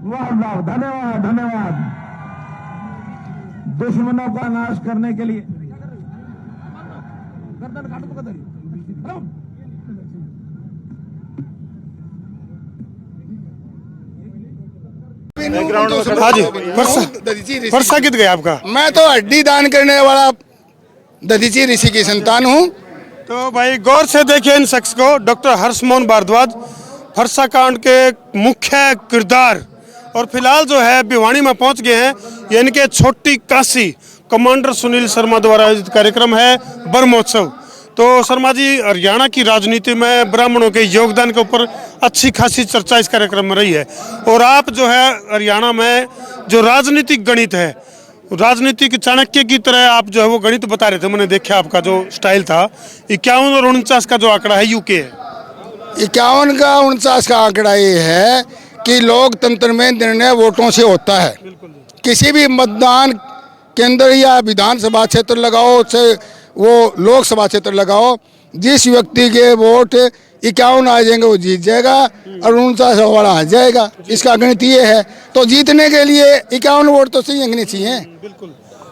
वाह वाह, धन्यवाद धन्यवाद। दुश्मनों का नाश करने के लिए हाँ जी, परसा कित गया आपका? मैं तो हड्डी दान करने वाला दधीची ऋषि की संतान हूँ। तो भाई गौर से देखिए इन शख्स को, डॉक्टर हर्षमोहन भारद्वाज, फरसा कांड के मुख्य किरदार, और फिलहाल जो है भिवानी में पहुंच गए हैं। ये इनके छोटी काशी कमांडर सुनील शर्मा द्वारा आयोजित कार्यक्रम है ब्रह्मोत्सव। तो शर्मा जी, हरियाणा की राजनीति में ब्राह्मणों के योगदान के ऊपर अच्छी खासी चर्चा इस कार्यक्रम में रही है, और आप जो है हरियाणा में जो राजनीतिक गणित है, राजनीतिक चाणक्य की तरह आप जो है वो गणित बता रहे थे। मैंने देखा आपका जो स्टाइल था। 51 और 49 का जो आंकड़ा है यूके है। 51 का 49 का आंकड़ा ये है कि लोकतंत्र में निर्णय वोटों से होता है। किसी भी मतदान केंद्र या विधानसभा क्षेत्र लगाओ, चाहे वो लोकसभा क्षेत्र लगाओ, जिस व्यक्ति के वोट 51 आ जाएंगे वो जीत जाएगा और 49 वाला आ जाएगा। इसका गणित ये है। तो जीतने के लिए 51 वोट तो सही होने चाहिए। बिल्कुल।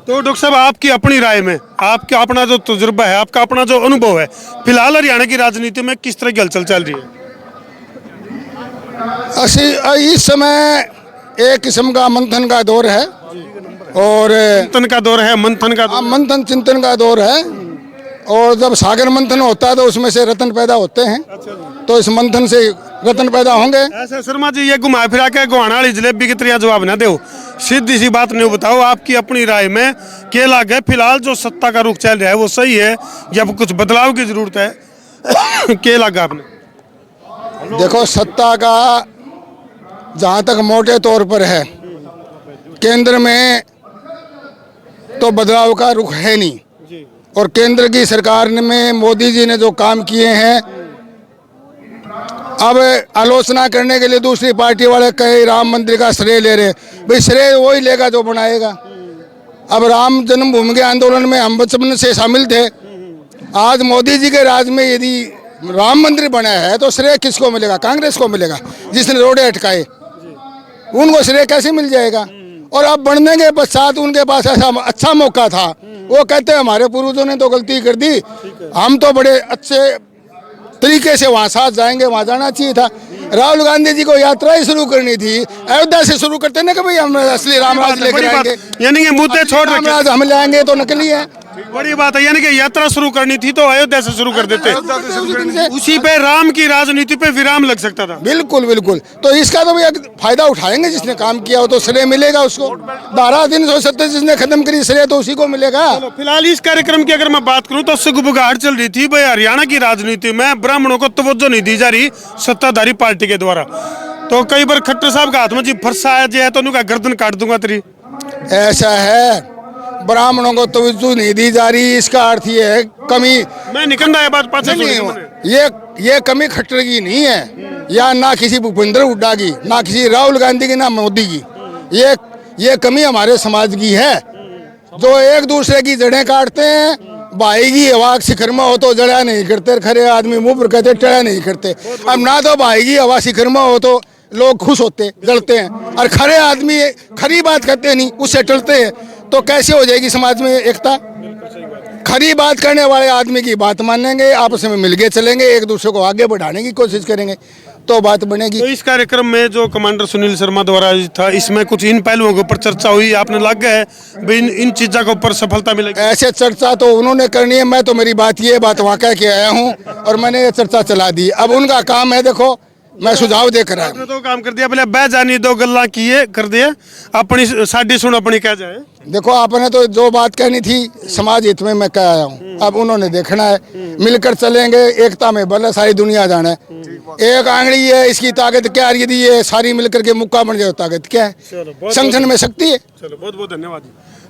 तो डॉक्टर साहब, आपकी अपनी राय में, आपका अपना जो तजुर्बा है, आपका अपना जो अनुभव है, फिलहाल हरियाणा की राजनीति में किस तरह की हलचल चल रही है? इस समय एक किस्म का मंथन का दौर है, और चिंतन का दौर है, मंथन का दौर, मंथन चिंतन का दौर है। और जब सागर मंथन होता है तो उसमें से रत्न पैदा होते हैं। तो इस मंथन से रत्न पैदा होंगे। ऐसे शर्मा जी, ये घुमा फिरा के गुहाना वाली जलेबी की तरह जवाब ना दो, सीधी सी बात नहीं बताओ। आपकी अपनी राय में क्या लग है, फिलहाल जो सत्ता का रुख चल रहा है वो सही है या कुछ बदलाव की जरूरत है? क्या लगा आपने? देखो, सत्ता का जहाँ तक मोटे तौर पर है, केंद्र में तो बदलाव का रुख है नहीं। और केंद्र की सरकार में मोदी जी ने जो काम किए हैं, अब आलोचना करने के लिए दूसरी पार्टी वाले कई राम मंदिर का श्रेय ले रहे। भाई, श्रेय वही लेगा जो बनाएगा। अब राम जन्मभूमि के आंदोलन में हम बचपन से शामिल थे। आज मोदी जी के राज में यदि राम मंदिर बना है तो श्रेय किसको मिलेगा? कांग्रेस को मिलेगा, जिसने रोडे अटकाए। उनको श्रेय कैसे मिल जाएगा? और अब बढ़ने के पश्चात उनके पास ऐसा अच्छा मौका था, वो कहते हैं हमारे पूर्वजों ने तो गलती कर दी, हम तो बड़े अच्छे तरीके से वहाँ साथ जाएंगे, वहाँ जाना चाहिए था। राहुल गांधी जी को यात्रा ही शुरू करनी थी, अयोध्या से शुरू करते ना कि भाई हम असली रामराज लेकर आएंगे, यानी कि मुद्दे छोड़ रामराज हम लाएंगे तो नकली है। बड़ी बात है, यानी कि यात्रा शुरू करनी थी तो अयोध्या से शुरू कर देते, उसी पे राम की राजनीति पे विराम लग सकता था। बिल्कुल बिल्कुल। तो इसका तो भैया फायदा उठाएंगे, जिसने काम किया हो तो श्रेय मिलेगा उसको। 12 जिसने खत्म करी श्रेय तो उसी को मिलेगा। फिलहाल इस कार्यक्रम की अगर मैं बात करूं तो सुगबुगाहट चल रही थी भाई, हरियाणा की राजनीति में ब्राह्मणों को तवज्जो नहीं दी जा रही सत्ताधारी पार्टी के द्वारा। तो कई बार खट्टर साहब का हाथ में जी फरसा आया जी है तो उनका गर्दन काट दूंगा तेरी। ऐसा है, ब्राह्मणों को तवज्जो नहीं दी जा रही, इसका अर्थ ये है कमी। मैं निकल रहा बात पास ये कमी खट्टर की नहीं है, या ना किसी भूपेंद्र हुड्डा की, ना किसी राहुल गांधी की, ना मोदी की। ये कमी हमारे समाज की है, जो एक दूसरे की जड़ें काटते हैं। भाई की हवा शिखर में हो तो जड़ा नहीं करते, खरे आदमी मुंह पर कहते टेढ़ा नहीं करते। अब ना तो भाई की हवा शिखर में हो तो लोग खुश होते, जलते हैं, और खरे आदमी खरी बात करते नहीं, उससे टलते हैं। तो कैसे हो जाएगी समाज में एकता? खरी बात करने वाले आदमी की बात मानेंगे, आपस में मिलके चलेंगे, एक दूसरे को आगे बढ़ाने की कोशिश करेंगे तो बात बनेगी। तो इस कार्यक्रम में जो कमांडर सुनील शर्मा द्वारा था, इसमें कुछ इन पहलुओं के ऊपर चर्चा हुई, आपने लग गया है इन चीज़ों के ऊपर सफलता मिलेगी? ऐसे चर्चा तो उन्होंने करनी है, मैं तो मेरी बात ये बात वहाँ कह के आया हूँ और मैंने ये चर्चा चला दी। अब उनका काम है, देखो मैं सुझाव देकर आया। आपने तो काम कर दिया, पहले बह जानी दो गल्ला किए कर दिए, अपनी साड़ी सुन अपनी कह जाए। देखो, आपने तो जो बात कहनी थी समाज हित में मैं कह आया हूँ, अब उन्होंने देखना है। मिलकर चलेंगे, एकता में बल है, सारी दुनिया जाने। एक आंगड़ी है, इसकी ताकत क्या है? यदि ये सारी मिलकर के मुक्का बन जाए ताकत क्या है? संगठन में शक्ति है। चलो, बहुत बहुत धन्यवाद।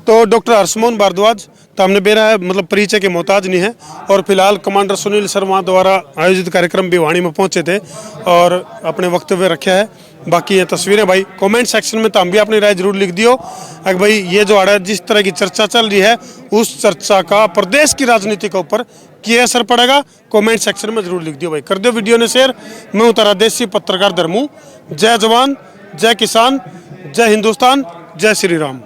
तो डॉक्टर हर्षमोहन भारद्वाज तो हमने बेरा है, मतलब परिचय के मोहताज नहीं है, और फिलहाल कमांडर सुनील शर्मा द्वारा आयोजित कार्यक्रम भिवानी में पहुंचे थे और अपने वक्तव्य रखे है। बाकी ये तस्वीरें भाई कमेंट सेक्शन में तो हम भी अपनी राय जरूर लिख दियो। अगर भाई ये जो आड़ा जिस तरह की चर्चा चल रही है, उस चर्चा का प्रदेश की राजनीति के ऊपर क्या असर पड़ेगा, कमेंट सेक्शन में जरूर लिख दियो भाई। कर दो वीडियो ने शेयर। मैं उतारा देसी पत्रकार धर्मू। जय जवान जय किसान, जय हिंदुस्तान, जय श्री राम।